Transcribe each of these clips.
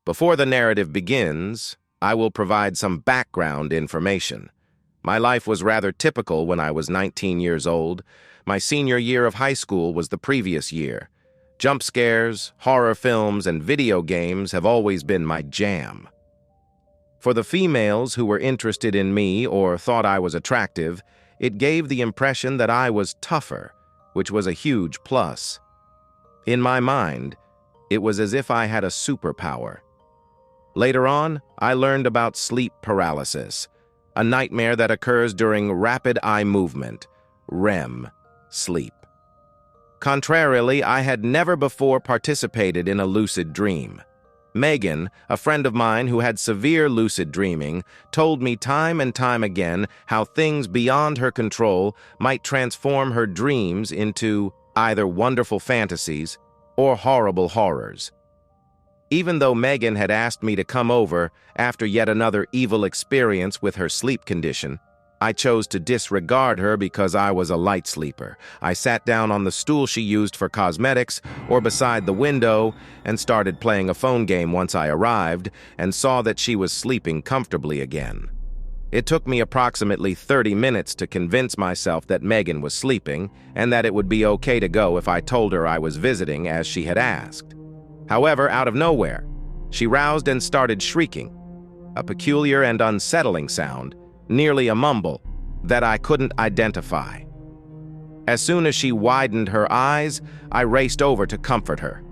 Before the narrative begins, I will provide some background information. My life was rather typical when I was 19 years old. My senior year of high school was the previous year. Jump scares, horror films, and video games have always been my jam. For the females who were interested in me or thought I was attractive, it gave the impression that I was tougher, which was a huge plus. In my mind, it was as if I had a superpower. Later on, I learned about sleep paralysis, a nightmare that occurs during rapid eye movement, REM, sleep. Contrarily, I had never before participated in a lucid dream. Megan, a friend of mine who had severe lucid dreaming, told me time and time again how things beyond her control might transform her dreams into either wonderful fantasies or horrible horrors. Even though Megan had asked me to come over after yet another evil experience with her sleep condition, I chose to disregard her because I was a light sleeper. I sat down on the stool she used for cosmetics or beside the window and started playing a phone game once I arrived and saw that she was sleeping comfortably again. It took me approximately 30 minutes to convince myself that Megan was sleeping and that it would be okay to go if I told her I was visiting as she had asked. However, out of nowhere, she roused and started shrieking, a peculiar and unsettling sound, nearly a mumble, that I couldn't identify. As soon as she widened her eyes, I raced over to comfort her.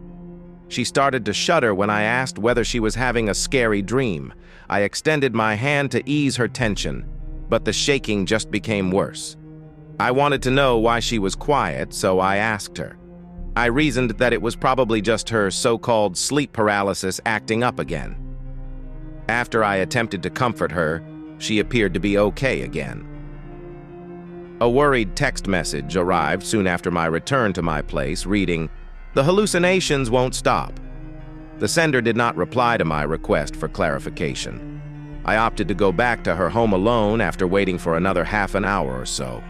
She started to shudder when I asked whether she was having a scary dream. I extended my hand to ease her tension, but the shaking just became worse. I wanted to know why she was quiet, so I asked her. I reasoned that it was probably just her so-called sleep paralysis acting up again. After I attempted to comfort her, she appeared to be okay again. A worried text message arrived soon after my return to my place, reading, "The hallucinations won't stop." The sender did not reply to my request for clarification. I opted to go back to her home alone after waiting for another half an hour or so.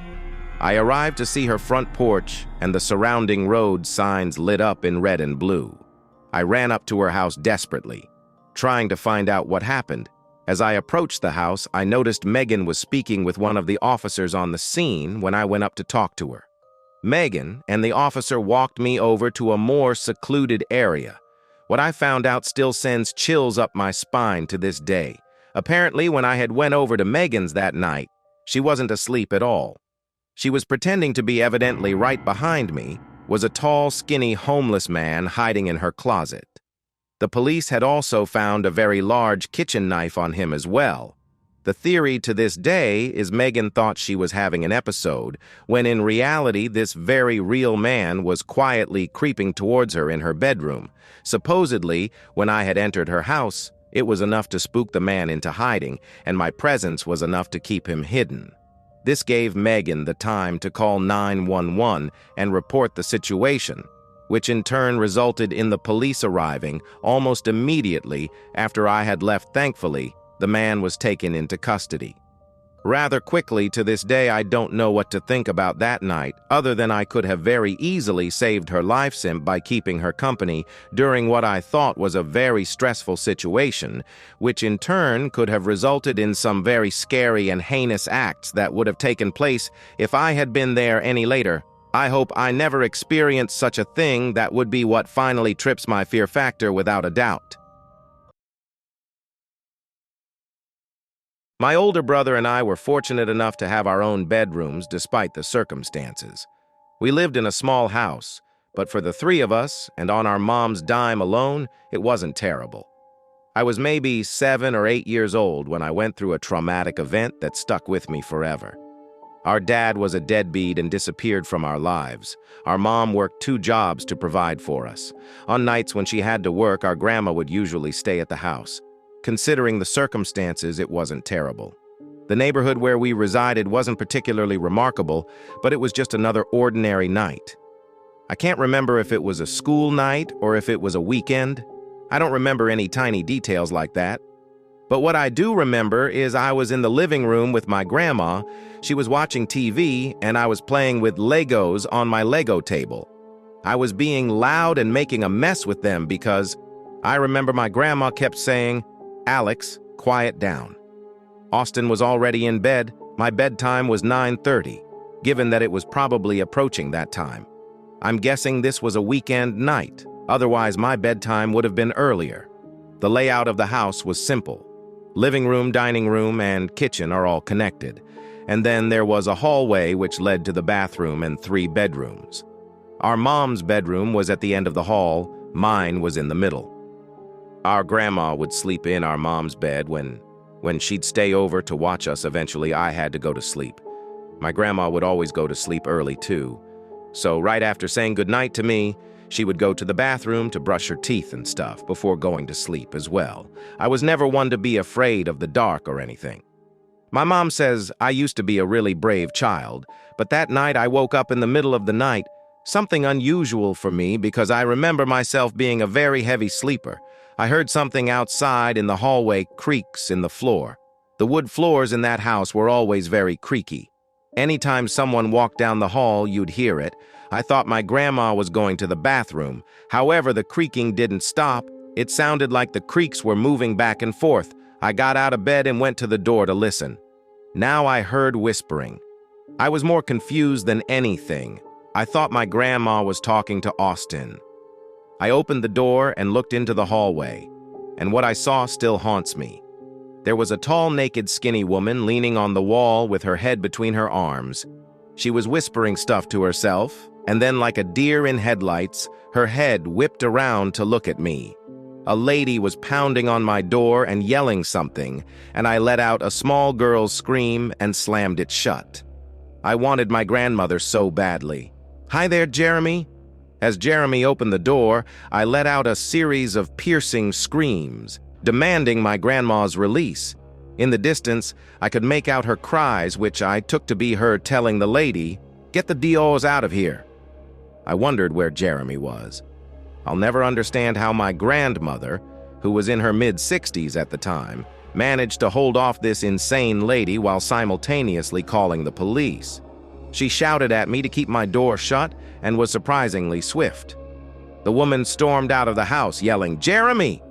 I arrived to see her front porch and the surrounding road signs lit up in red and blue. I ran up to her house desperately, trying to find out what happened. As I approached the house, I noticed Megan was speaking with one of the officers on the scene when I went up to talk to her. Megan and the officer walked me over to a more secluded area. What I found out still sends chills up my spine to this day. Apparently, when I had went over to Megan's that night, she wasn't asleep at all. She was pretending to be evidently right behind me, was a tall, skinny, homeless man hiding in her closet. The police had also found a very large kitchen knife on him as well. The theory to this day is Megan thought she was having an episode, when in reality this very real man was quietly creeping towards her in her bedroom. Supposedly, when I had entered her house, it was enough to spook the man into hiding, and my presence was enough to keep him hidden. This gave Megan the time to call 911 and report the situation, which in turn resulted in the police arriving almost immediately after I had left. Thankfully, the man was taken into custody. Rather quickly, to this day, I don't know what to think about that night, other than I could have very easily saved her life by keeping her company during what I thought was a very stressful situation, which in turn could have resulted in some very scary and heinous acts that would have taken place if I had been there any later. I hope I never experienced such a thing. That would be what finally trips my fear factor without a doubt. My older brother and I were fortunate enough to have our own bedrooms despite the circumstances. We lived in a small house, but for the three of us and on our mom's dime alone, it wasn't terrible. I was maybe 7 or 8 years old when I went through a traumatic event that stuck with me forever. Our dad was a deadbeat and disappeared from our lives. Our mom worked 2 jobs to provide for us. On nights when she had to work, our grandma would usually stay at the house. Considering the circumstances, it wasn't terrible. The neighborhood where we resided wasn't particularly remarkable, but it was just another ordinary night. I can't remember if it was a school night or if it was a weekend. I don't remember any tiny details like that. But what I do remember is I was in the living room with my grandma. She was watching TV, and I was playing with Legos on my Lego table. I was being loud and making a mess with them because I remember my grandma kept saying, "Alex, quiet down." Austin was already in bed. My bedtime was 9:30, given that it was probably approaching that time. I'm guessing this was a weekend night, otherwise my bedtime would have been earlier. The layout of the house was simple. Living room, dining room, and kitchen are all connected, and then there was a hallway which led to the bathroom and 3 bedrooms. Our mom's bedroom was at the end of the hall, mine was in the middle. Our grandma would sleep in our mom's bed when she'd stay over to watch us. Eventually, I had to go to sleep. My grandma would always go to sleep early too, so right after saying goodnight to me, she would go to the bathroom to brush her teeth and stuff before going to sleep as well. I was never one to be afraid of the dark or anything. My mom says I used to be a really brave child, but that night I woke up in the middle of the night, something unusual for me because I remember myself being a very heavy sleeper. I heard something outside in the hallway creaks in the floor. The wood floors in that house were always very creaky. Anytime someone walked down the hall, you'd hear it. I thought my grandma was going to the bathroom. However, the creaking didn't stop. It sounded like the creaks were moving back and forth. I got out of bed and went to the door to listen. Now I heard whispering. I was more confused than anything. I thought my grandma was talking to Austin. I opened the door and looked into the hallway, and what I saw still haunts me. There was a tall, naked, skinny woman leaning on the wall with her head between her arms. She was whispering stuff to herself, and then like a deer in headlights, her head whipped around to look at me. A lady was pounding on my door and yelling something, and I let out a small girl's scream and slammed it shut. I wanted my grandmother so badly. "Hi there, Jeremy." As Jeremy opened the door, I let out a series of piercing screams, demanding my grandma's release. In the distance, I could make out her cries, which I took to be her telling the lady, "Get the Dios out of here." I wondered where Jeremy was. I'll never understand how my grandmother, who was in her mid-60s at the time, managed to hold off this insane lady while simultaneously calling the police. She shouted at me to keep my door shut and was surprisingly swift. The woman stormed out of the house, yelling, "Jeremy!"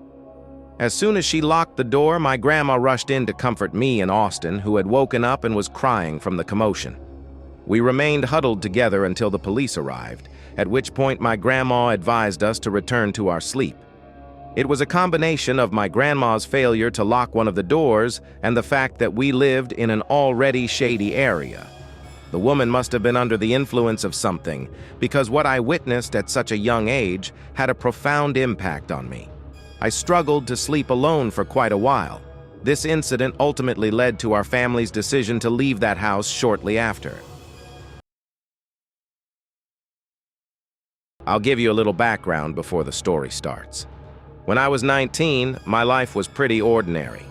As soon as she locked the door, my grandma rushed in to comfort me and Austin, who had woken up and was crying from the commotion. We remained huddled together until the police arrived, at which point my grandma advised us to return to our sleep. It was a combination of my grandma's failure to lock one of the doors and the fact that we lived in an already shady area. The woman must have been under the influence of something, because what I witnessed at such a young age had a profound impact on me. I struggled to sleep alone for quite a while. This incident ultimately led to our family's decision to leave that house shortly after. I'll give you a little background before the story starts. When I was 19, my life was pretty ordinary.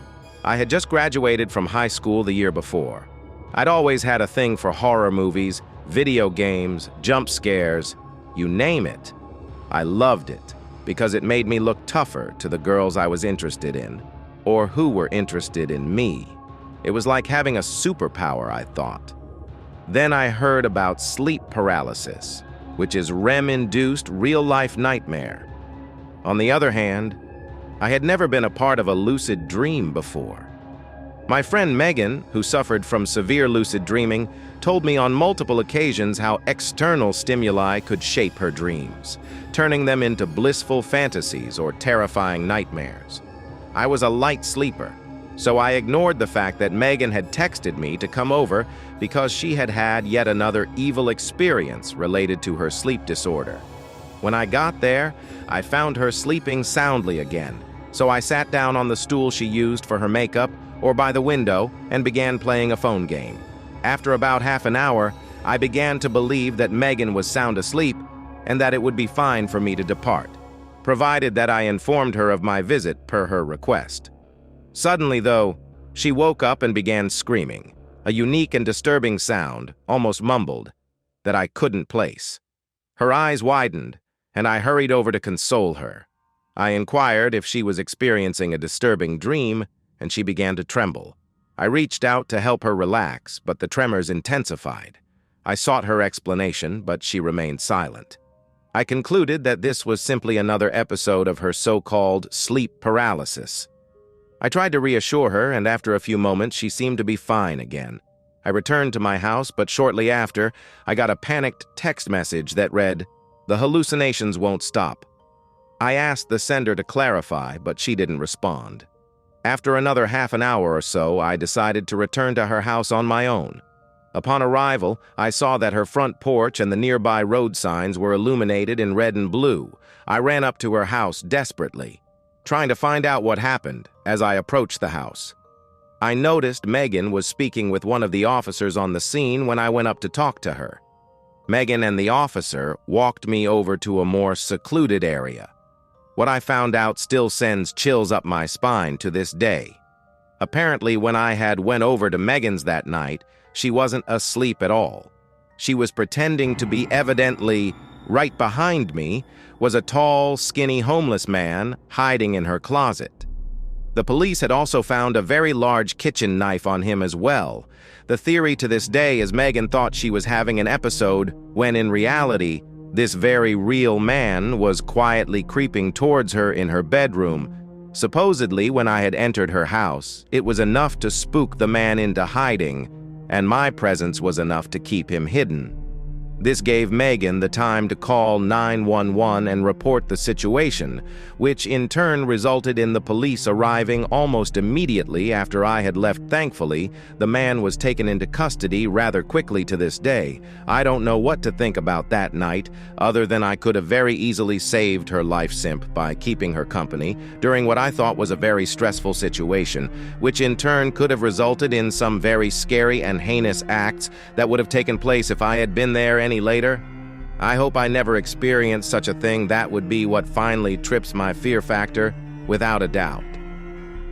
I had just graduated from high school the year before. I'd always had a thing for horror movies, video games, jump scares, you name it. I loved it because it made me look tougher to the girls I was interested in, or who were interested in me. It was like having a superpower, I thought. Then I heard about sleep paralysis, which is REM-induced real-life nightmare. On the other hand, I had never been a part of a lucid dream before. My friend Megan, who suffered from severe lucid dreaming, told me on multiple occasions how external stimuli could shape her dreams, turning them into blissful fantasies or terrifying nightmares. I was a light sleeper, so I ignored the fact that Megan had texted me to come over because she had had yet another evil experience related to her sleep disorder. When I got there, I found her sleeping soundly again, so I sat down on the stool she used for her makeup or by the window and began playing a phone game. After about half an hour, I began to believe that Megan was sound asleep and that it would be fine for me to depart, provided that I informed her of my visit per her request. Suddenly, though, she woke up and began screaming, a unique and disturbing sound, almost mumbled, that I couldn't place. Her eyes widened, and I hurried over to console her. I inquired if she was experiencing a disturbing dream, and she began to tremble. I reached out to help her relax, but the tremors intensified. I sought her explanation, but she remained silent. I concluded that this was simply another episode of her so-called sleep paralysis. I tried to reassure her, and after a few moments, she seemed to be fine again. I returned to my house, but shortly after, I got a panicked text message that read, "The hallucinations won't stop." I asked the sender to clarify, but she didn't respond. After another half an hour or so, I decided to return to her house on my own. Upon arrival, I saw that her front porch and the nearby road signs were illuminated in red and blue. I ran up to her house desperately, trying to find out what happened as I approached the house. I noticed Megan was speaking with one of the officers on the scene when I went up to talk to her. Megan and the officer walked me over to a more secluded area. What I found out still sends chills up my spine to this day. Apparently, when I had went over to Megan's that night, she wasn't asleep at all. She was pretending to be evidently right behind me was a tall, skinny homeless man hiding in her closet. The police had also found a very large kitchen knife on him as well. The theory to this day is Megan thought she was having an episode when in reality, this very real man was quietly creeping towards her in her bedroom. Supposedly, when I had entered her house, it was enough to spook the man into hiding, and my presence was enough to keep him hidden. This gave Megan the time to call 911 and report the situation, which in turn resulted in the police arriving almost immediately after I had left. Thankfully, the man was taken into custody rather quickly to this day. I don't know what to think about that night, other than I could have very easily saved her life simp by keeping her company during what I thought was a very stressful situation, which in turn could have resulted in some very scary and heinous acts that would have taken place if I had been there any later. I hope I never experienced such a thing. That would be what finally trips my fear factor, without a doubt.